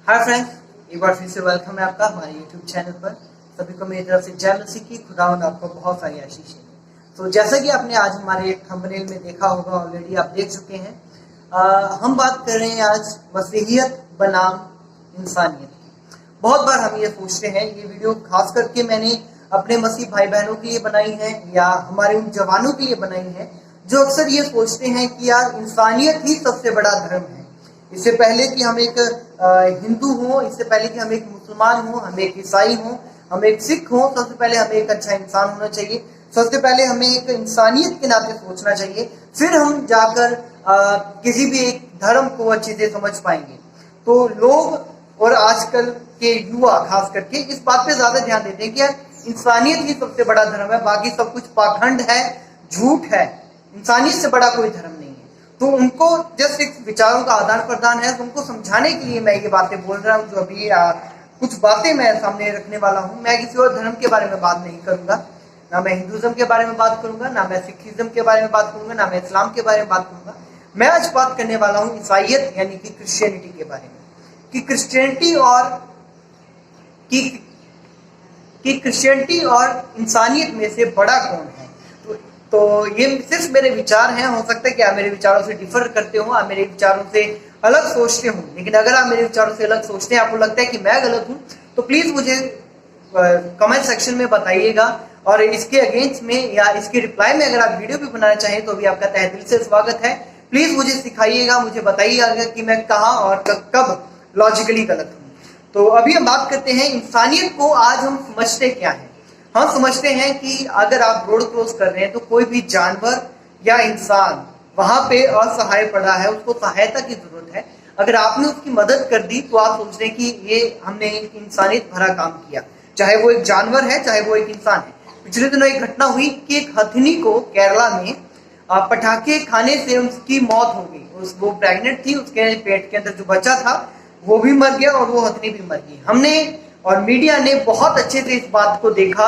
Hi friends, एक बार फिर से वेलकम है आपका हमारे यूट्यूब चैनल पर। सभी को मेरी तरफ से जय मसीह की। खुदावंद आपको बहुत सारी आशीष है। तो जैसा कि आपने आज हमारे थंबनेल में देखा होगा, ऑलरेडी आप देख चुके हैं, हम बात कर रहे हैं आज मसीहियत बनाम इंसानियत की। बहुत बार हम ये सोचते हैं, ये वीडियो खास करके मैंने अपने मसीह भाई बहनों के लिए बनाई है या हमारे उन जवानों के लिए बनाई है जो अक्सर ये सोचते हैं कि यार इंसानियत ही सबसे बड़ा धर्म है। इससे पहले कि हम एक हिंदू हो, इससे पहले कि हम एक मुसलमान हो, हम एक ईसाई हो, हम एक सिख हो, सबसे पहले हमें एक अच्छा इंसान होना चाहिए। सबसे पहले हमें एक इंसानियत के नाते सोचना चाहिए, फिर हम जाकर किसी भी एक धर्म को अच्छे से समझ पाएंगे। तो लोग और आजकल के युवा खास करके इस बात पे ज्यादा ध्यान देते हैं कि यार इंसानियत ही सबसे बड़ा धर्म है, बाकी सब कुछ पाखंड है, झूठ है, इंसानियत से बड़ा कोई धर्म नहीं है। तो उनको जस्ट एक विचारों का आदान प्रदान है, तो उनको समझाने के लिए मैं ये बातें बोल रहा हूँ। जो अभी कुछ बातें मैं सामने रखने वाला हूँ। मैं किसी और धर्म के बारे में बात नहीं करूंगा, ना मैं हिंदुज्म के बारे में बात करूंगा, ना मैं सिखिज्म के बारे में बात करूंगा, ना मैं इस्लाम के बारे में बात करूंगा। मैं आज बात करने वाला हूँ ईसाइयत यानी कि क्रिश्चियनिटी के बारे में, कि क्रिश्चियनिटी और इंसानियत में से बड़ा कौन है। तो ये सिर्फ मेरे विचार हैं, हो सकता है कि आप मेरे विचारों से डिफर करते हो, आप मेरे विचारों से अलग सोचते हो। लेकिन अगर आप मेरे विचारों से अलग सोचते हैं, आपको लगता है कि मैं गलत हूं, तो प्लीज मुझे कमेंट सेक्शन में बताइएगा। और इसके अगेंस्ट में या इसके रिप्लाई में अगर आप वीडियो भी बनाना चाहें तो भी आपका तहे दिल से स्वागत है। प्लीज मुझे सिखाइएगा, मुझे बताइएगा कि मैं कहाँ और कब लॉजिकली गलत हूँ। तो अभी हम बात करते हैं इंसानियत को। आज हम समझते क्या है? हम समझते हैं कि अगर आप रोड क्रॉस कर रहे हैं तो कोई भी जानवर या इंसान वहां पे असहाय पड़ा है, उसको सहायता की जरूरत है। अगर आपने उसकी मदद कर दी तो आप सोचते हैं कि ये हमने एक इंसानियत भरा काम किया, चाहे वो एक जानवर है चाहे वो एक इंसान है। पिछले दिनों एक घटना हुई कि एक हथिनी को केरला में पटाखे खाने से उसकी मौत हो गई। वो प्रेग्नेंट थी, उसके पेट के अंदर जो बच्चा था वो भी मर गया और वो हथिनी भी मर गई। हमने और मीडिया ने बहुत अच्छे से इस बात को देखा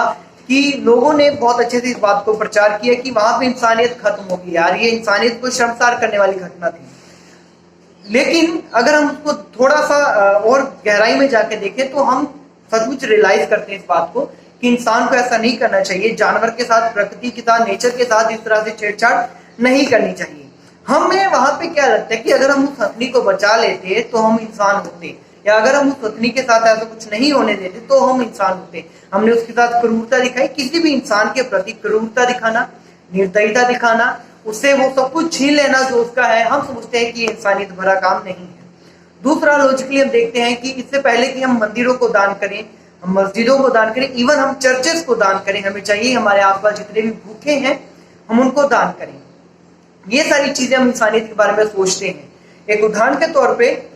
कि लोगों ने बहुत अच्छे से इस बात को प्रचार किया कि वहां पे इंसानियत खत्म हो गई। यार ये इंसानियत को शर्मसार करने वाली घटना थी। लेकिन अगर हम उसको थोड़ा सा और गहराई में जाके देखें तो हम सचमुच रियलाइज करते हैं इस बात को कि इंसान को ऐसा नहीं करना चाहिए। जानवर के साथ, प्रकृति के साथ, नेचर के साथ इस तरह से छेड़छाड़ नहीं करनी चाहिए। हमें वहां पे क्या लगता है कि अगर हम उस हथनी को बचा लेते तो हम इंसान होते, या अगर हम उस पत्नी के साथ ऐसा कुछ नहीं होने देते तो हम इंसान होते। हमने उसके साथ क्रूरता दिखाई। किसी भी इंसान के प्रति क्रूरता दिखाना, निर्दयता दिखाना, उससे वो सब कुछ छीन लेना जो उसका है, हम समझते हैं कि इंसानियत भरा काम नहीं है। दूसरा, लॉजिकली हम देखते हैं कि इससे पहले कि हम मंदिरों को दान करें, हम मस्जिदों को दान करें, इवन हम चर्चेस को दान करें, हमें चाहिए हमारे आसपास जितने भी भूखे हैं हम उनको दान करें। ये सारी चीजें हम इंसानियत के बारे में सोचते हैं। एक उदाहरण के तौर पर,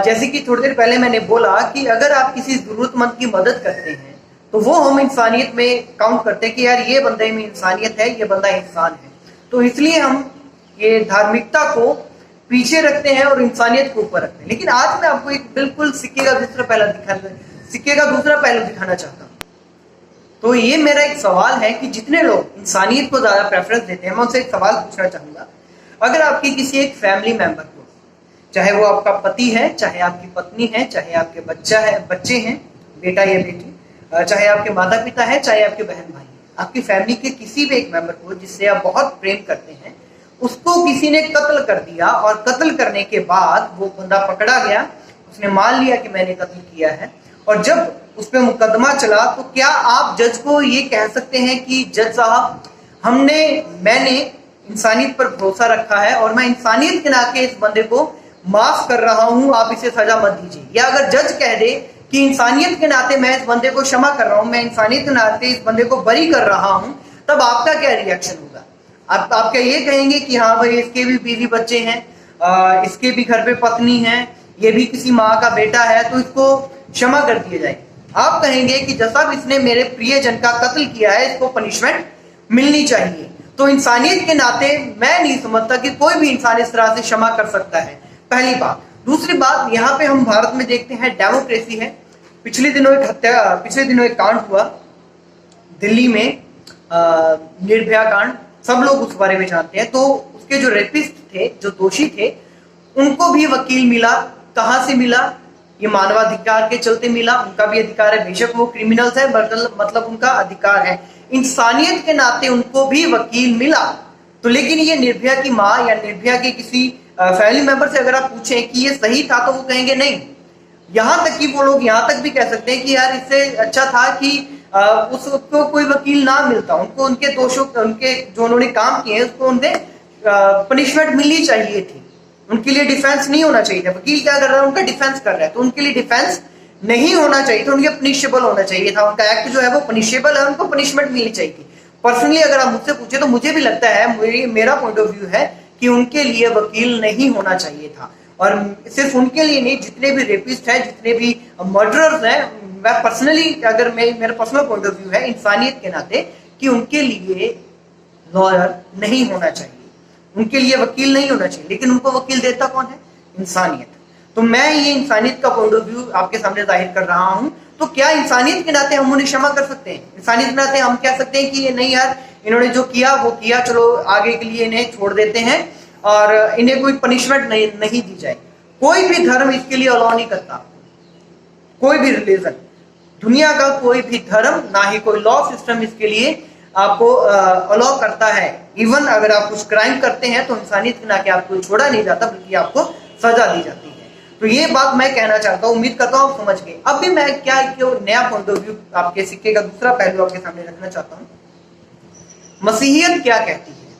जैसे कि थोड़ी देर पहले मैंने बोला कि अगर आप किसी जरूरतमंद की मदद करते हैं तो वो हम इंसानियत में काउंट करते हैं कि यार ये बंदे में इंसानियत है, ये बंदा इंसान है। तो इसलिए हम ये धार्मिकता को पीछे रखते हैं और इंसानियत को ऊपर रखते हैं। लेकिन आज मैं आपको एक बिल्कुल सिक्के का दूसरा पहलू दिखाना चाहता हूँ। तो ये मेरा एक सवाल है कि जितने लोग इंसानियत को ज्यादा प्रेफरेंस देते हैं, मैं उनसे एक सवाल पूछना चाहूंगा। अगर आपकी किसी एक फैमिली मेंबर को, चाहे वो आपका पति है, चाहे आपकी पत्नी है, चाहे आपके बच्चे हैं, बेटा या बेटी, चाहे आपके माता पिता है, चाहे आपके बहन भाई है, आपकी फैमिली के किसी भी एक मेंबर को जिससे आप बहुत प्रेम करते हैं, उसको किसी ने कत्ल कर दिया और कत्ल करने के बाद वो बंदा पकड़ा गया, उसने मान लिया कि मैंने कत्ल किया है, और जब उस पर मुकदमा चला तो क्या आप जज को ये कह सकते हैं कि जज साहब मैंने इंसानियत पर भरोसा रखा है और मैं इंसानियत के नाते इस बंदे को माफ कर रहा हूं, आप इसे सजा मत दीजिए। या अगर जज कह दे कि इंसानियत के नाते मैं इस बंदे को क्षमा कर रहा हूं, मैं इंसानियत के नाते इस बंदे को बरी कर रहा हूं, तब आपका क्या रिएक्शन होगा? आप क्या ये कहेंगे कि हाँ भाई इसके भी बीवी बच्चे हैं, इसके भी घर पे पत्नी है, ये भी किसी माँ का बेटा है, तो इसको क्षमा कर दिया जाए? आप कहेंगे कि जैसा इसने मेरे प्रियजन का कत्ल किया है, इसको पनिशमेंट मिलनी चाहिए। तो इंसानियत के नाते मैं नहीं समझता कि कोई भी इंसान इस तरह से क्षमा कर सकता है, पहली बात। दूसरी बात, यहाँ पे हम भारत में देखते हैं डेमोक्रेसी है। पिछले दिनों एक कांड हुआ दिल्ली में, निर्भया कांड, सब लोग उस बारे में जानते हैं। तो उसके जो रेपिस्ट थे, जो दोषी थे, उनको भी वकील मिला। कहाँ से मिला? ये मानवाधिकार के चलते मिला, उनका भी अधिकार है, बेशक वो क्रिमिनल्स है, मतलब उनका अधिकार है। इंसानियत के नाते उनको भी वकील मिला। तो लेकिन ये निर्भया की माँ या निर्भया के किसी फैमिली मेंबर से अगर आप पूछें कि ये सही था तो वो कहेंगे नहीं। यहाँ तक कि वो लोग यहाँ तक भी कह सकते हैं कि यार इससे अच्छा था कि उसको कोई वकील ना मिलता, उनको उनके दोषों, उनके जो उन्होंने काम किए उसको उन्हें पनिशमेंट मिलनी चाहिए थी, उनके लिए डिफेंस नहीं होना चाहिए था। वकील क्या कर रहा है, उनका डिफेंस कर रहा है, तो उनके लिए डिफेंस नहीं होना चाहिए था, उनके पनिशेबल होना चाहिए था। उनका एक्ट जो है वो पनिशेबल है, उनको पनिशमेंट मिलनी चाहिए थी। पर्सनली अगर आप मुझसे पूछे तो मुझे भी लगता है, मेरा पॉइंट ऑफ व्यू है कि उनके लिए वकील नहीं होना चाहिए था। और सिर्फ उनके लिए नहीं, जितने भी रेपिस्ट हैं, जितने भी मर्डरर्स हैं, मैं पर्सनली अगर मेरा पर्सनल पॉइंट ऑफ व्यू है इंसानियत के नाते कि उनके लिए लॉयर नहीं होना चाहिए, उनके लिए वकील नहीं होना चाहिए। लेकिन उनको वकील देता कौन है? इंसानियत। तो मैं ये इंसानियत का पॉइंट ऑफ व्यू आपके सामने जाहिर कर रहा हूं। तो क्या इंसानियत के नाते हम उन्हें क्षमा कर सकते हैं? इंसानियत के नाते हम कह सकते हैं कि ये नहीं यार, इन्होंने जो किया वो किया, चलो आगे के लिए इन्हें छोड़ देते हैं और इन्हें कोई पनिशमेंट नहीं दी जाए। कोई भी धर्म इसके लिए अलाउ नहीं करता, कोई भी रिलीजन, दुनिया का कोई भी धर्म, ना ही कोई लॉ सिस्टम इसके लिए आपको अलाउ करता है। इवन अगर आप कुछ क्राइम करते हैं तो इंसानियत के नाते आपको छोड़ा नहीं जाता, बल्कि आपको सजा दी जाती है। तो ये बात मैं कहना चाहता हूँ, उम्मीद करता हूँ आप समझ गए। अब भी मैं क्या नया पॉइंट ऑफ व्यू आपके सिक्के का दूसरा पहलू आपके सामने रखना चाहता हूँ। मसीहियत क्या कहती है,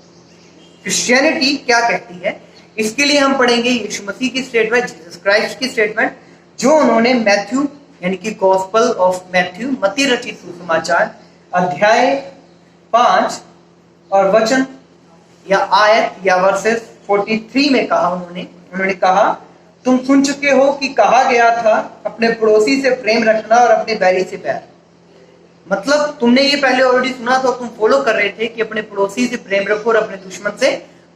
क्रिश्चियनिटी क्या कहती है, इसके लिए हम पढ़ेंगे यीशु मसीह की स्टेटमेंट, जीसस क्राइस्ट की स्टेटमेंट, जो उन्होंने मैथ्यू यानी कि गॉस्पल ऑफ मैथ्यू, मत्ती रचित सुसमाचार अध्याय 5 और वचन या आयत या वर्सेस 43 में कहा। उन्होंने कहा, तुम सुन चुके हो कि कहा गया था अपने पड़ोसी से प्रेम रखना और अपने बैरी से बैर। मतलब तुमने ये पहले ऑलरेडी सुना था, तुम फॉलो कर रहे थे कि अपने पड़ोसी से प्रेम रखो और अपने दुश्मन से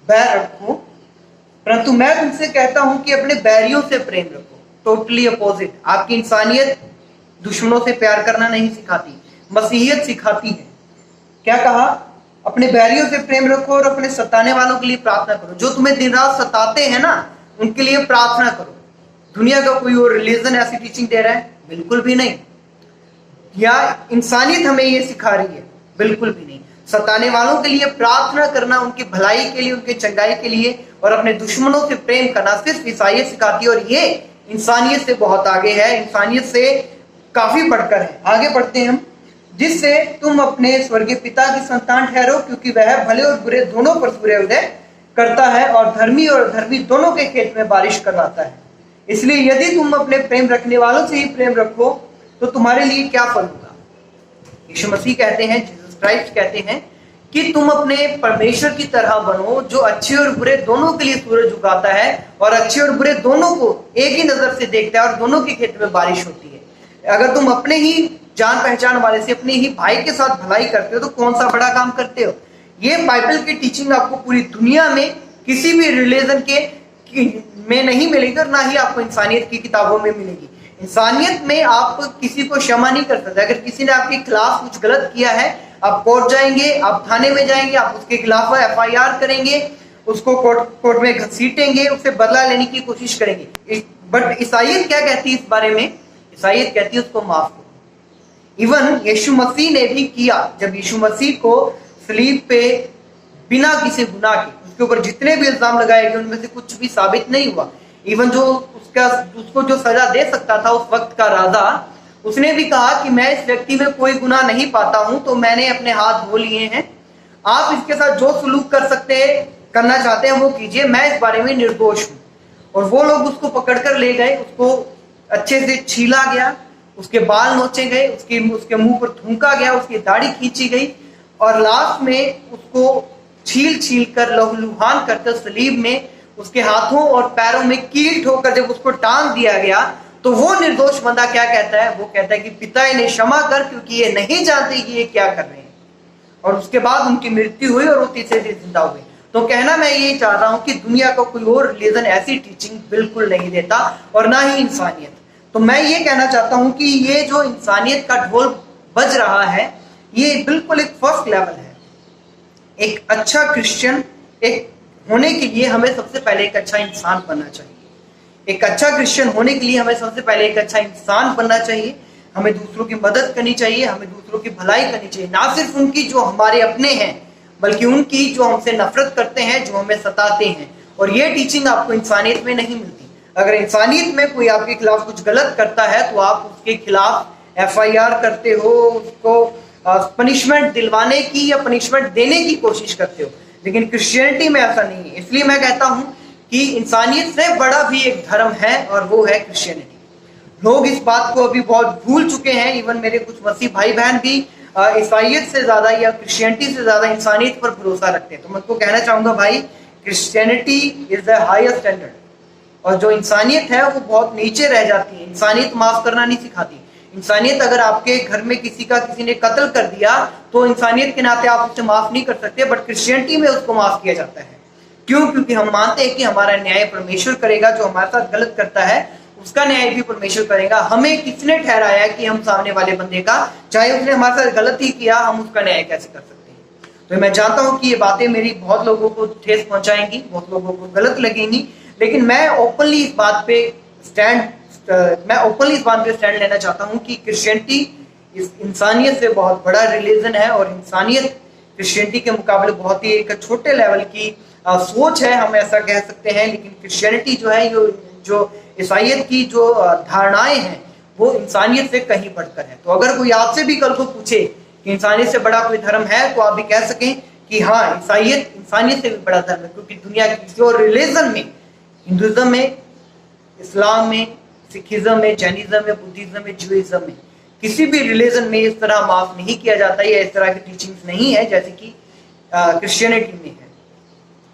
बैर रखो। परंतु मैं तुमसे कहता हूं कि अपने बैरियों से प्रेम रखो। Totally opposite. आपकी इंसानियत दुश्मनों से प्यार करना नहीं सिखाती, मसीहियत सिखाती है। क्या कहा? अपने बैरियों से प्रेम रखो और अपने सताने वालों के लिए प्रार्थना करो। जो तुम्हें दिन रात सताते हैं ना, उनके लिए प्रार्थना करो। दुनिया का कोई और रिलीजन ऐसी टीचिंग दे रहा है? बिल्कुल भी नहीं। या इंसानियत हमें ये सिखा रही है? बिल्कुल भी नहीं। सताने वालों के लिए प्रार्थना करना, उनकी भलाई के लिए, उनके चंगाई के लिए, और अपने दुश्मनों से प्रेम करना सिर्फ ईसाइयत सिखाती है। और ये इंसानियत से बहुत आगे है, इंसानियत से काफी बढ़कर है। आगे बढ़ते हैं हम। जिससे तुम अपने स्वर्गीय पिता की संतान ठहरो, क्योंकि वह भले और बुरे दोनों पर सूर्योदय करता है और धर्मी और धर्मी दोनों के खेत में बारिश करवाता है। इसलिए यदि तुम अपने प्रेम रखने वालों से ही प्रेम रखो तो तुम्हारे लिए क्या फल होगा? यीशु मसीह कहते हैं, जीसस क्राइस्ट कहते हैं कि तुम अपने परमेश्वर की तरह बनो, जो अच्छे और बुरे दोनों के लिए सूरज उगाता है और अच्छे और बुरे दोनों को एक ही नजर से देखता है और दोनों के खेत में बारिश होती है। अगर तुम अपने ही जान पहचान वाले से, अपने ही भाई के साथ भलाई करते हो तो कौन सा बड़ा काम करते हो? ये बाइबल की टीचिंग आपको पूरी दुनिया में किसी भी रिलीजन में नहीं मिलेगी और ना ही आपको इंसानियत की किताबों में मिलेगी। इंसानियत में आप किसी को क्षमा नहीं कर सकते। अगर किसी ने आपके खिलाफ कुछ गलत किया है, आप कोर्ट जाएंगे, आप थाने में जाएंगे, आप उसके खिलाफ FIR करेंगे, उसको कोर्ट में घसीटेंगे, उससे बदला लेने की कोशिश करेंगे। बट ईसाइयत क्या कहती है इस बारे में? ईसाइयत कहती है उसको माफ करो। इवन यीशु मसीह ने भी किया। जब यीशु मसीह को सलीब पे बिना किसी गुनाह के उसके ऊपर जितने भी इल्जाम लगाए गए उनमें से कुछ भी साबित नहीं हुआ। इवन जो उसको जो सजा दे सकता था उस वक्त का राजा, उसने भी कहा कि मैं इस व्यक्ति में कोई गुनाह नहीं पाता हूं, तो मैंने अपने हाथ धो लिए हैं। आप इसके साथ जो सलूक करना चाहते हैं वो कीजिए, मैं इस बारे में निर्दोष हूं। और वो लोग उसको पकड़कर ले गए, उसको अच्छे से छीला गया, उसके बाल नोचे गए, उसके मुंह पर थूका गया, उसकी दाढ़ी खींची गई और लास्ट में उसको छील कर लहूलुहान करके सलीब में उसके हाथों और पैरों में कील ठोकर जब उसको टांग दिया गया, तो वो निर्दोष बंदा क्या कहता है? वो कहता है कि पिता इन्हें क्षमा कर, क्योंकि ये नहीं जानते कि ये क्या कर रहे हैं। और उसके बाद उनकी मृत्यु हुई और वो तीसरे दिन जिंदा हुए। तो कहना मैं ये चाह रहा हूं कि दुनिया का कोई और रिलीजन ऐसी टीचिंग बिल्कुल नहीं देता और ना ही इंसानियत। तो मैं ये कहना चाहता हूं कि ये जो इंसानियत का ढोल बज रहा है, ये बिल्कुल एक फर्स्ट लेवल है। एक अच्छा क्रिश्चियन एक होने के लिए हमें सबसे पहले एक अच्छा इंसान बनना चाहिए। एक अच्छा क्रिश्चियन होने के लिए हमें सबसे पहले एक अच्छा इंसान बनना चाहिए, हमें दूसरों की मदद करनी चाहिए, हमें दूसरों की भलाई करनी चाहिए, ना सिर्फ उनकी जो हमारे अपने हैं बल्कि उनकी जो हमसे नफरत करते हैं, जो हमें सताते हैं। और ये टीचिंग आपको इंसानियत में नहीं मिलती। अगर इंसानियत में कोई आपके खिलाफ कुछ गलत करता है तो आप उसके खिलाफ FIR करते हो, उसको पनिशमेंट दिलवाने की या पनिशमेंट देने की कोशिश करते हो। लेकिन क्रिश्चियनिटी में ऐसा नहीं है। इसलिए मैं कहता हूं कि इंसानियत से बड़ा भी एक धर्म है और वो है क्रिश्चियनिटी। लोग इस बात को अभी बहुत भूल चुके हैं। इवन मेरे कुछ मसीह भाई बहन भी ईसाइयत से ज्यादा या क्रिश्चियनिटी से ज्यादा इंसानियत पर भरोसा रखते हैं। तो मैं आपको कहना चाहूंगा भाई, Christianity is the highest standard, और जो इंसानियत है वो बहुत नीचे रह जाती है। इंसानियत माफ करना नहीं सिखाती। इंसानियत, अगर आपके घर में किसी ने कत्ल कर दिया तो इंसानियत के नाते आप उसे माफ नहीं कर सकते, बट क्रिश्चियनिटी में उसको माफ किया जाता है। क्यों? क्योंकि हम मानते हैं कि हमारा न्याय परमेश्वर करेगा। जो हमारे साथ गलत करता है उसका न्याय भी परमेश्वर करेगा। हमें किसने ठहराया कि हम सामने वाले बंदे का, चाहे उसने हमारे साथ गलत ही किया, हम उसका न्याय कैसे कर सकते हैं? तो मैं जानता हूं कि ये बातें मेरी बहुत लोगों को ठेस पहुंचाएंगी, बहुत लोगों को गलत लगेंगी, लेकिन मैं ओपनली इस बात पे स्टैंड लेना चाहता हूं कि क्रिश्चियनिटी इस इंसानियत से बहुत बड़ा रिलीजन है, और इंसानियत क्रिश्चियनिटी के मुकाबले बहुत ही एक छोटे लेवल की सोच है, हम ऐसा कह सकते हैं। लेकिन क्रिश्चियनिटी जो है, जो ईसाइयत की जो धारणाएं हैं वो इंसानियत से कहीं बढ़कर है। तो अगर कोई आपसे भी कल को पूछे कि इंसानियत से बड़ा कोई धर्म है, तो आप भी कह सकें कि हाँ, ईसाइयत इंसानियत से भी बड़ा धर्म है। क्योंकि दुनिया की जो रिलीजन में, हिंदुइज्म में, इस्लाम में, सिखिज्म में, जैनिज्म में, बुद्धिज्म में, ज्यूइज्म में, किसी भी रिलीजन में इस तरह माफ नहीं किया जाता या इस तरह की टीचिंग्स नहीं है जैसे कि क्रिश्चियनिटी में है।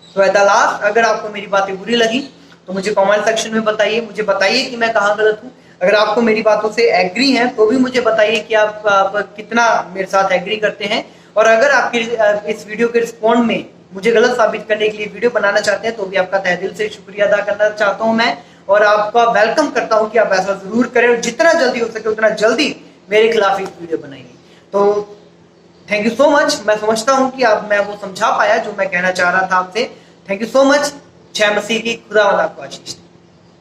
तो एट द लास्ट, अगर आपको मेरी बातें बुरी लगी तो मुझे कमेंट सेक्शन में बताइए, मुझे बताइए कि मैं कहाँ गलत हूँ। अगर आपको मेरी बातों से एग्री हैं तो भी मुझे बताइए कि आप कितना मेरे साथ एग्री करते हैं। और अगर आपके इस वीडियो के रिस्पॉन्ड में मुझे गलत साबित करने के लिए वीडियो बनाना चाहते हैं तो भी आपका तहे दिल से शुक्रिया अदा करना चाहता हूं मैं, और आपका वेलकम करता हूं कि आप ऐसा जरूर करें और जितना जल्दी हो सके उतना जल्दी मेरे खिलाफ एक वीडियो बनाइए। तो थैंक यू सो मच। मैं समझता हूं कि आप मैं वो समझा पाया जो मैं कहना चाह रहा था आपसे। Thank you so much. जय मसीह की। खुदा वाला आपको आशीष।